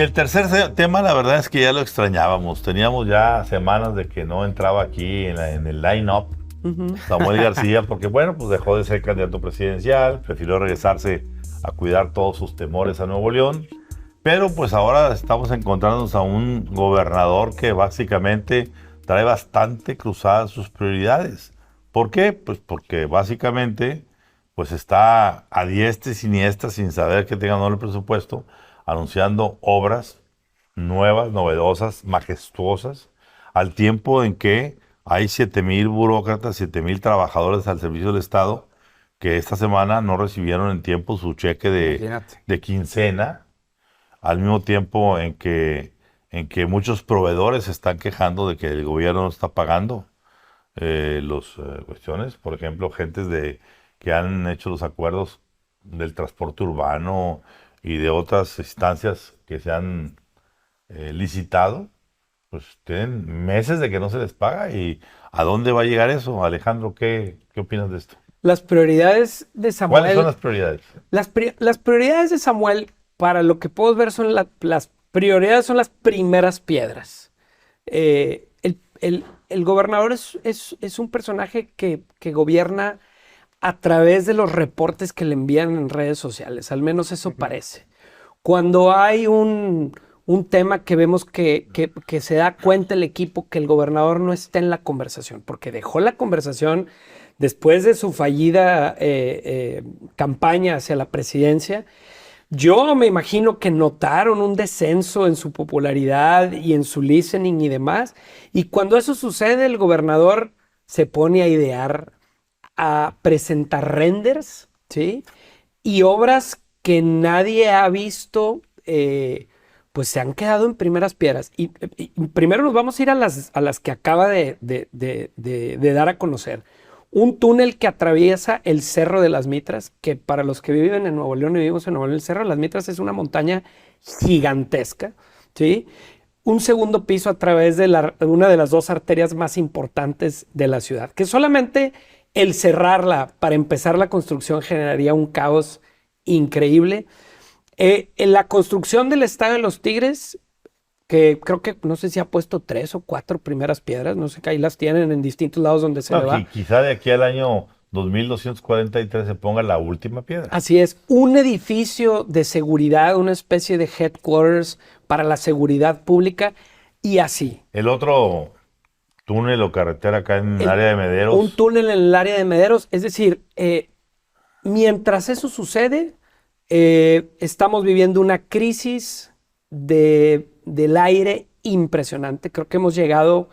Y el tercer tema, la verdad es que ya lo extrañábamos. Teníamos ya semanas de que no entraba aquí en el line-up Samuel García, porque bueno, pues dejó de ser candidato presidencial, prefirió regresarse a cuidar todos sus temores a Nuevo León. Pero pues ahora estamos encontrándonos a un gobernador que básicamente trae bastante cruzadas sus prioridades. ¿Por qué? Pues porque básicamente pues está a diestra y siniestra sin saber que tenga o no el presupuesto, anunciando obras nuevas, novedosas, majestuosas, al tiempo en que hay 7,000 burócratas, 7,000 trabajadores al servicio del Estado que esta semana no recibieron en tiempo su cheque Imagínate. de quincena, al mismo tiempo en que muchos proveedores se están quejando de que el gobierno no está pagando las cuestiones. Por ejemplo, que han hecho los acuerdos del transporte urbano y de otras instancias que se han licitado, pues tienen meses de que no se les paga. ¿Y a dónde va a llegar eso? Alejandro, ¿qué opinas de esto? Las prioridades de ¿Cuáles son Samuel, las prioridades? las prioridades de Samuel, para lo que puedo ver, son las prioridades, son las primeras piedras. El gobernador es un personaje que gobierna a través de los reportes que le envían en redes sociales, al menos eso parece. Cuando hay un tema que vemos que se da cuenta el equipo que el gobernador no está en la conversación, porque dejó la conversación después de su fallida campaña hacia la presidencia. Yo me imagino que notaron un descenso en su popularidad y en su listening y demás. Y cuando eso sucede, el gobernador se pone a idear, a presentar renders, ¿sí? Y obras que nadie ha visto, pues se han quedado en primeras piedras. Y primero nos vamos a ir a las que acaba de dar a conocer. Un túnel que atraviesa el Cerro de las Mitras, que para los que viven en Nuevo León y vivimos en Nuevo León, el Cerro de las Mitras es una montaña gigantesca, ¿sí? Un segundo piso a través de una de las dos arterias más importantes de la ciudad, que solamente el cerrarla para empezar la construcción generaría un caos increíble. En la construcción del Estadio de los Tigres, que creo que no sé si ha puesto 3 o 4 primeras piedras, no sé, que ahí las tienen en distintos lados donde se No, le va. quizá de aquí al año 2243 se ponga la última piedra. Así es, un edificio de seguridad, una especie de headquarters para la seguridad pública y así. El otro túnel o carretera acá en el área de Un Mederos, túnel en el área de Mederos, es decir, mientras eso sucede, estamos viviendo una crisis del aire impresionante. Creo que hemos llegado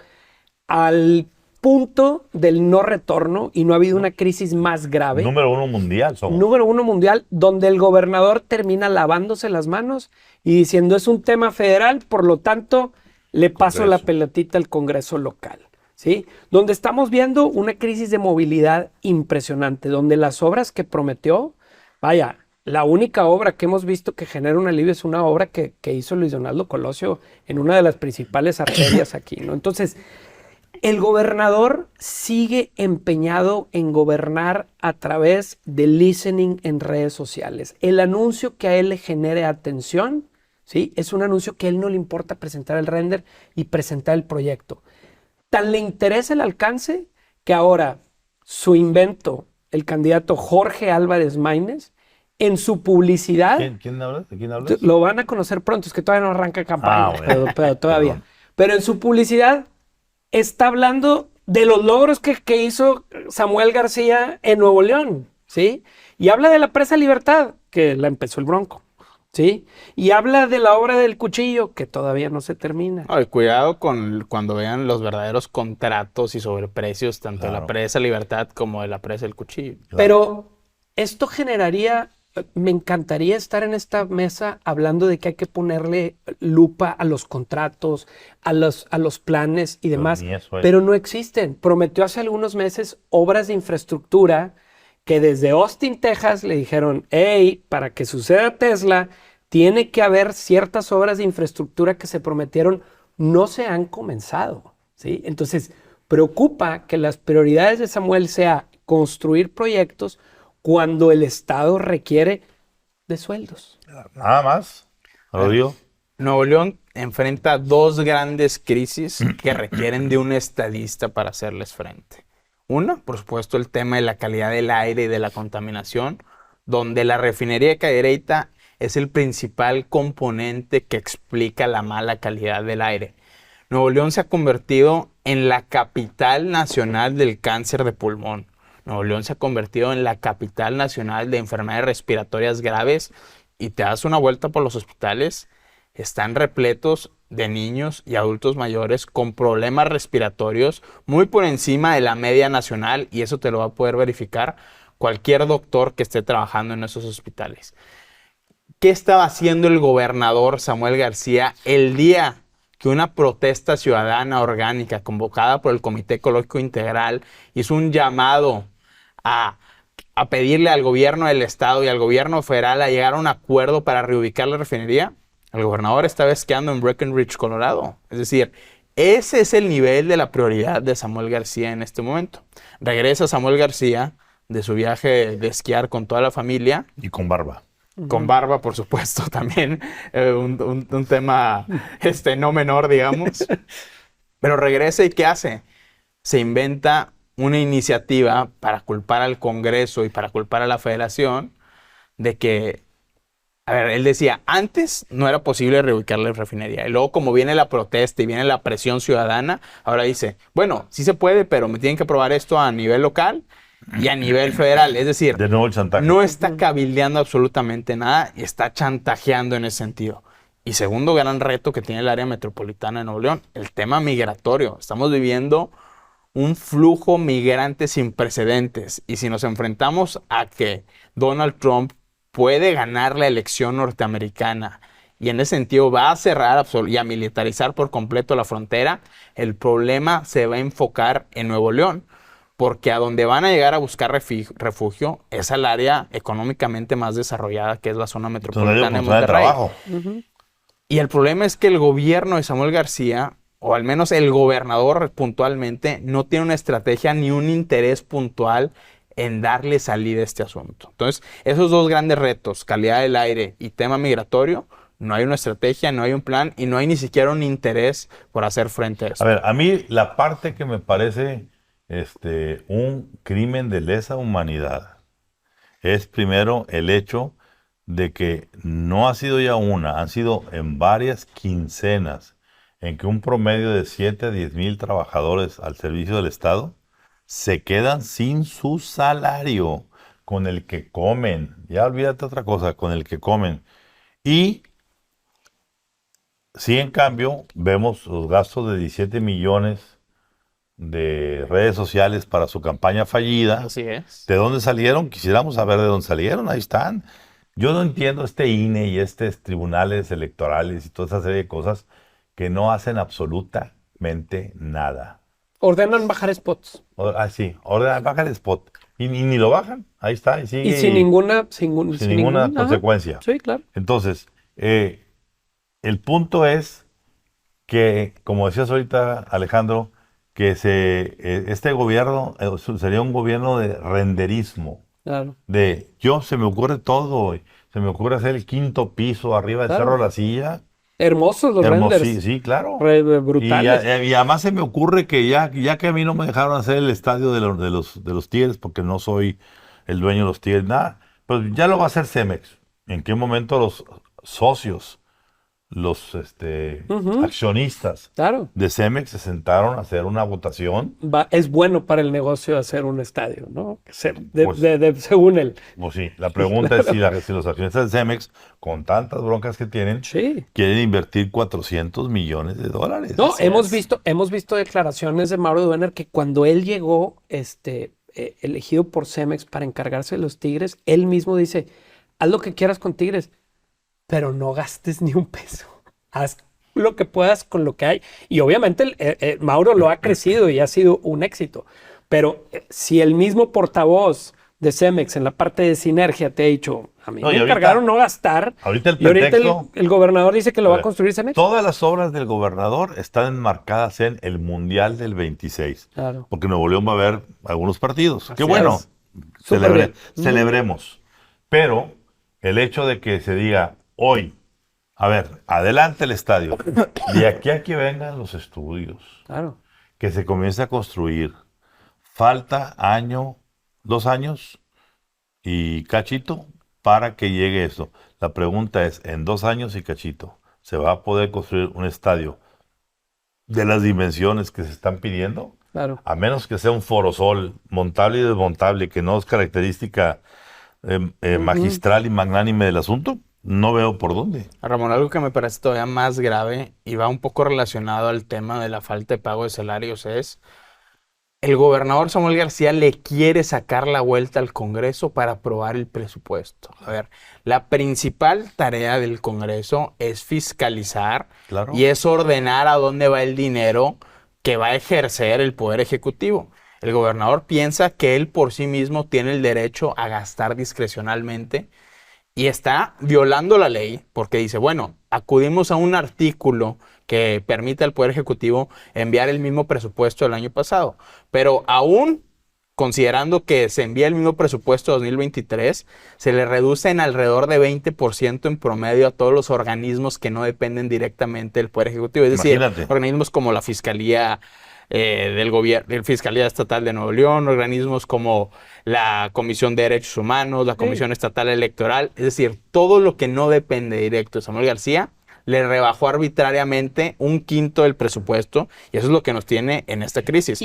al punto del no retorno y no ha habido una crisis más grave. número 1 mundial somos. Número 1 mundial, donde el gobernador termina lavándose las manos y diciendo es un tema federal, por lo tanto le paso la pelotita al Congreso local, ¿sí? Donde estamos viendo una crisis de movilidad impresionante, donde las obras que prometió, vaya, la única obra que hemos visto que genera un alivio es una obra que hizo Luis Donaldo Colosio en una de las principales arterias aquí, ¿no? Entonces, el gobernador sigue empeñado en gobernar a través del listening en redes sociales. El anuncio que a él le genere atención, ¿sí? Es un anuncio que a él no le importa presentar el render y presentar el proyecto. Tan le interesa el alcance que ahora su invento, el candidato Jorge Álvarez Maínez, en su publicidad, ¿Quién hablas? ¿De quién hablas? lo van a conocer pronto, es que todavía no arranca campaña, bueno. pero todavía. Perdón. Pero en su publicidad está hablando de los logros que hizo Samuel García en Nuevo León, ¿sí? Y habla de la presa Libertad, que la empezó el Bronco, ¿sí? Y habla de la obra del Cuchillo, que todavía no se termina. Ay, cuidado cuando vean los verdaderos contratos y sobreprecios, tanto de la presa Libertad como de la presa El Cuchillo. Pero esto generaría, me encantaría estar en esta mesa hablando de que hay que ponerle lupa a los contratos, a los planes y demás, ni eso hay. pero no existen. Prometió hace algunos meses obras de infraestructura que desde Austin, Texas, le dijeron, hey, para que suceda Tesla, tiene que haber ciertas obras de infraestructura que se prometieron, no se han comenzado, ¿sí? Entonces, preocupa que las prioridades de Samuel sea construir proyectos cuando el Estado requiere de sueldos. Nada más. Lo digo. Nuevo León enfrenta dos grandes crisis que requieren de un estadista para hacerles frente. Una, por supuesto, el tema de la calidad del aire y de la contaminación, donde la refinería de Cadereyta es el principal componente que explica la mala calidad del aire. Nuevo León se ha convertido en la capital nacional del cáncer de pulmón. Nuevo León se ha convertido en la capital nacional de enfermedades respiratorias graves y te das una vuelta por los hospitales, están repletos de niños y adultos mayores con problemas respiratorios muy por encima de la media nacional, y eso te lo va a poder verificar cualquier doctor que esté trabajando en esos hospitales. ¿Qué estaba haciendo el gobernador Samuel García el día que una protesta ciudadana orgánica convocada por el Comité Ecológico Integral hizo un llamado a pedirle al gobierno del estado y al gobierno federal a llegar a un acuerdo para reubicar la refinería? El gobernador estaba esquiando en Breckenridge, Colorado. Es decir, ese es el nivel de la prioridad de Samuel García en este momento. Regresa Samuel García de su viaje de esquiar con toda la familia. Y con barba. Con barba, por supuesto, también. Un tema no menor, digamos. Pero regresa y ¿qué hace? Se inventa una iniciativa para culpar al Congreso y para culpar a la Federación de que, a ver, él decía, antes no era posible reubicar la refinería. Y luego, como viene la protesta y viene la presión ciudadana, ahora dice, bueno, sí se puede, pero me tienen que aprobar esto a nivel local y a nivel federal. Es decir, de nuevo el chantaje. No está cabildeando absolutamente nada y está chantajeando en ese sentido. Y segundo gran reto que tiene el área metropolitana de Nuevo León, el tema migratorio. Estamos viviendo un flujo migrante sin precedentes. Y si nos enfrentamos a que Donald Trump puede ganar la elección norteamericana y en ese sentido va a cerrar y a militarizar por completo la frontera, el problema se va a enfocar en Nuevo León, porque a donde van a llegar a buscar refugio es al área económicamente más desarrollada, que es la zona metropolitana de Monterrey. Y el problema es que el gobierno de Samuel García, o al menos el gobernador puntualmente, no tiene una estrategia ni un interés puntual en darle salida a este asunto. Entonces, esos dos grandes retos, calidad del aire y tema migratorio, no hay una estrategia, no hay un plan y no hay ni siquiera un interés por hacer frente a eso. A ver, a mí la parte que me parece un crimen de lesa humanidad es primero el hecho de que no ha sido ya una, han sido en varias quincenas en que un promedio de 7 a 10 mil trabajadores al servicio del Estado se quedan sin su salario, con el que comen. Ya olvídate otra cosa, con el que comen. Y si en cambio vemos los gastos de 17 millones de redes sociales para su campaña fallida. Así es. ¿De dónde salieron? Quisiéramos saber de dónde salieron. Ahí están. Yo no entiendo este INE y estos tribunales electorales y toda esa serie de cosas que no hacen absolutamente nada. Ordenan bajar spots. Sí, ordenan bajar el spot. Y ni lo bajan. Ahí está. Y sigue. Y sin ninguna consecuencia. Sí, claro. Entonces, el punto es que, como decías ahorita, Alejandro, que este gobierno sería un gobierno de renderismo. Claro. Se me ocurre todo. Se me ocurre hacer el quinto piso arriba del Cerro de la Silla. Hermosos los renders. Sí, claro. Brutales. Y además se me ocurre que ya que a mí no me dejaron hacer el estadio de los Tigres, porque no soy el dueño de los Tigres, nada, pues ya lo va a hacer Cemex. ¿En qué momento los socios, los accionistas de Cemex se sentaron a hacer una votación? Es bueno para el negocio hacer un estadio, ¿no? Según él. Pues sí, la pregunta es si los accionistas de Cemex, con tantas broncas que tienen, quieren invertir 400 millones de dólares. No, hemos visto declaraciones de Mauro Duener que cuando él llegó elegido por Cemex para encargarse de los Tigres, él mismo dice, haz lo que quieras con Tigres, pero no gastes ni un peso. Haz lo que puedas con lo que hay. Y obviamente Mauro lo ha crecido y ha sido un éxito. Pero si el mismo portavoz de Cemex en la parte de sinergia te ha dicho, a mí me encargaron no gastar, ahorita el gobernador dice que lo va a construir Cemex. Todas las obras del gobernador están enmarcadas en el Mundial del 26. Claro. Porque Nuevo León va a haber algunos partidos. Qué Así bueno. Celebremos. Pero el hecho de que se diga hoy A ver, adelante el estadio. De aquí a que vengan los estudios, Claro. que se comience a construir. Falta año, 2 años y cachito para que llegue eso. La pregunta es, en 2 años y cachito, ¿se va a poder construir un estadio de las dimensiones que se están pidiendo? Claro. A menos que sea un forosol montable y desmontable, que no es característica magistral y magnánime del asunto, no veo por dónde. Ramón, algo que me parece todavía más grave y va un poco relacionado al tema de la falta de pago de salarios es el gobernador Samuel García le quiere sacar la vuelta al Congreso para aprobar el presupuesto. A ver, la principal tarea del Congreso es fiscalizar Claro. y es ordenar a dónde va el dinero que va a ejercer el Poder Ejecutivo. El gobernador piensa que él por sí mismo tiene el derecho a gastar discrecionalmente y está violando la ley porque dice, bueno, acudimos a un artículo que permite al Poder Ejecutivo enviar el mismo presupuesto del año pasado. Pero aún considerando que se envía el mismo presupuesto 2023, se le reduce en alrededor de 20% en promedio a todos los organismos que no dependen directamente del Poder Ejecutivo. Es decir, Imagínate. organismos como la Fiscalía del Gobierno, la Fiscalía Estatal de Nuevo León, organismos como la Comisión de Derechos Humanos, la Comisión Estatal Electoral. Es decir, todo lo que no depende directo de Samuel García le rebajó arbitrariamente un quinto del presupuesto y eso es lo que nos tiene en esta crisis.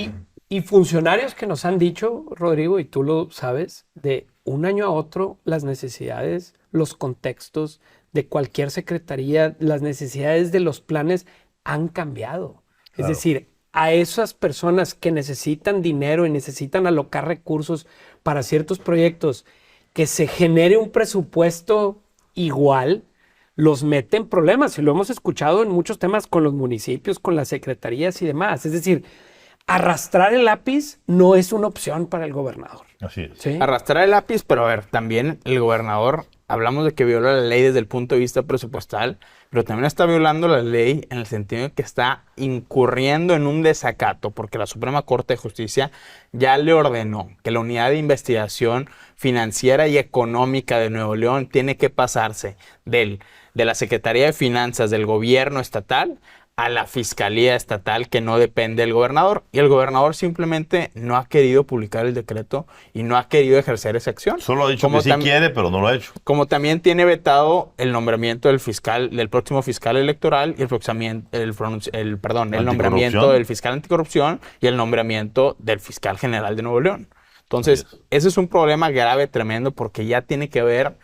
Y funcionarios que nos han dicho, Rodrigo, y tú lo sabes, de un año a otro las necesidades, los contextos de cualquier secretaría, las necesidades de los planes han cambiado. Es Claro. decir, a esas personas que necesitan dinero y necesitan alocar recursos para ciertos proyectos, que se genere un presupuesto igual, los mete en problemas. Y lo hemos escuchado en muchos temas con los municipios, con las secretarías y demás. Es decir, arrastrar el lápiz no es una opción para el gobernador. Así es. ¿Sí? Arrastrar el lápiz, pero a ver, también el gobernador, hablamos de que viola la ley desde el punto de vista presupuestal, pero también está violando la ley en el sentido de que está incurriendo en un desacato, porque la Suprema Corte de Justicia ya le ordenó que la Unidad de Investigación Financiera y Económica de Nuevo León tiene que pasarse de la Secretaría de Finanzas del gobierno estatal a la Fiscalía Estatal que no depende del gobernador. Y el gobernador simplemente no ha querido publicar el decreto y no ha querido ejercer esa acción. Solo ha dicho que sí quiere, pero no lo ha hecho. Como también tiene vetado el nombramiento del fiscal, del próximo fiscal electoral y el nombramiento del fiscal anticorrupción y el nombramiento del fiscal general de Nuevo León. Entonces, ese es un problema grave, tremendo, porque ya tiene que ver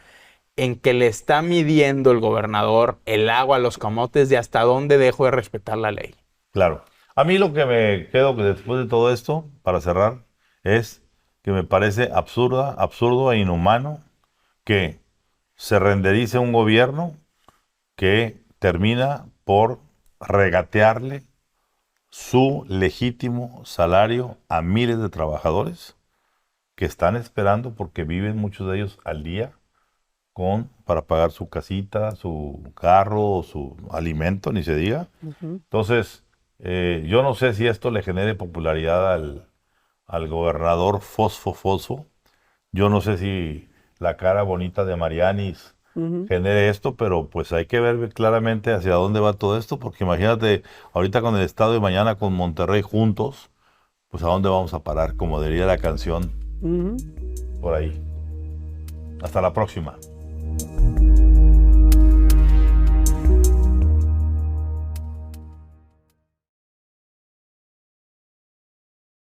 en que le está midiendo el gobernador el agua a los camotes de hasta dónde dejo de respetar la ley. Claro. A mí lo que me quedo después de todo esto, para cerrar, es que me parece absurdo e inhumano que se renderice un gobierno que termina por regatearle su legítimo salario a miles de trabajadores que están esperando, porque viven muchos de ellos al día, para pagar su casita, su carro, su alimento, ni se diga. Entonces, yo no sé si esto le genere popularidad al gobernador Fosfo. Yo no sé si la cara bonita de Marianis genere esto, pero pues hay que ver claramente hacia dónde va todo esto, porque imagínate, ahorita con el Estado y mañana con Monterrey juntos, pues a dónde vamos a parar, como diría la canción por ahí. Hasta la próxima.